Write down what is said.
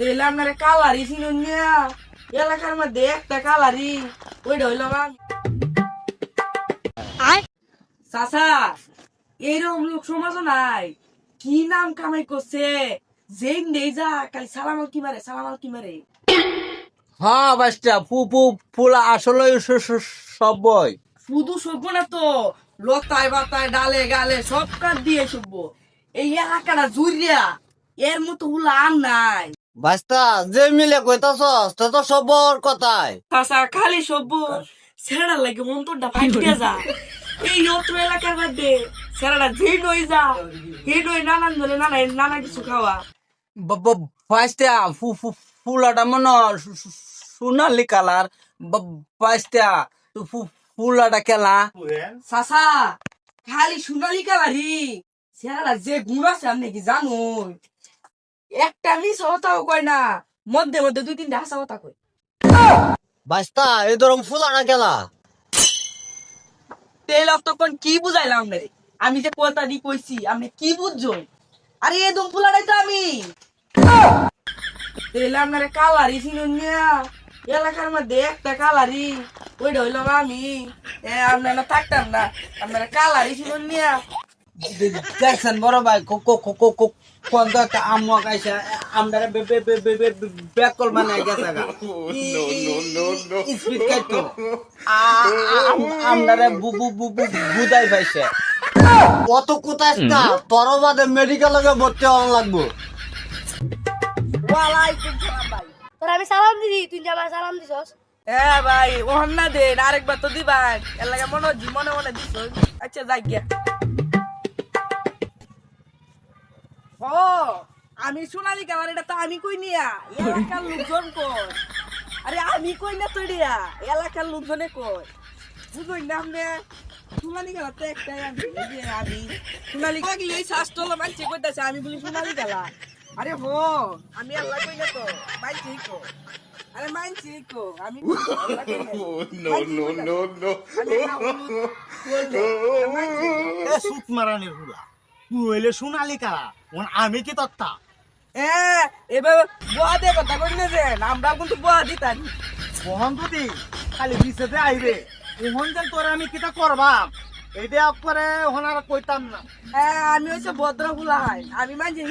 তাহলে আপনার কালারি চিনুনিয়া এলাকার মধ্যে একটা কালারি ওইটা হইল চাচা এইরকম লোক সমাজও নাই কি নাম কামাই করছে যে নেই যা খালি সালাম কি মারে হ্যাঁ বাচ্চা ফুলা আসলে সবই শুধু সভ্য না তো লতায় বাতায় ডালে গালে সব কাজ দিয়ে সভ্য এই এলাকাটা জুড়িয়া এর মতো হুলা আর নাই বাস্তা যে মিলে কইতাছস তা তো সবর কথাই চাচা খালি সভ্য সেরা লাগে মন্তরটা ফাটিয়া যা এই অত্র এলাকার মধ্যে সেরাটা যে নই যা হে নই নানান ধরে নানা কিছু খাওয়া বাস্তা ফুলাটা মনে সোনালি কালার বাস্তা ফুলাটা কেলা চাচা খালি সোনালি কালারি সেরাটা যে গুণ আছে আপনি কি জানো একটা মিস হতাও কয় না মধ্যে মধ্যে দুই তিনটা হাসা হতা কয় বাস্তা এই ধরম ফুলাটা কেলা তেল তখন কি বুঝাইলাম রে আমি যে কথা দি কইছি আপনি কি বুঝছো আরে এই দম ফুলাটাই তো আমি তেল আপনার কালারি চিনুনিয়া এলাকার মধ্যে একটা কালারি ওইটা হইল আমি আপনারা থাকতাম না আপনারা কালারি চিনুনিয়া দেখছেন বড় ভাই কোন তো একটা আমক আইসা আমরা বেকল বানাই গেছে গা স্পিড কাটতো আমরা বুদাই পাইছে কত কোথায় তোর বাদে মেডিকেলে ভর্তি হওয়া লাগবো ওয়ালাইকুম সালাম ভাই তোর আমি সালাম দিছি তুই যে আমার সালাম দিছস ভাই ওহন না দেন আরেকবার তো দিবাই এর লাগে মনে দিছ আচ্ছা যাই গিয়া ও আমি সোনালি কালার এটা তো আমি কই নিয়া এলাকার লোকজন কই আরে আমি কই না তো রিয়া এলাকার লোকজনে কই বুঝই না আপনি সোনালি কালার তো একটাই আমি সোনালি কালার এই শাস্ত্রলো মানছে কইতাছে আমি বলি সোনালি কালার আরে হো আমি আল্লাহ কই না তো মানছি কো আরে মানছি কো আমি এ সুত মারানির হুলা তুই হইলে সোনালি কালা আমি কি তত্তা এবার বুয়া দিয়ে কথা কই না যে আমরা কিন্তু বুয়া দিতাম বহন যদি খালি বিছেতে আইবে ওহন যেন তোরে আমি কিটা করবাম এইটা পরে ওহন আর কইতাম না আমি হচ্ছে ভদ্র ফুলা হয় আমি মানছি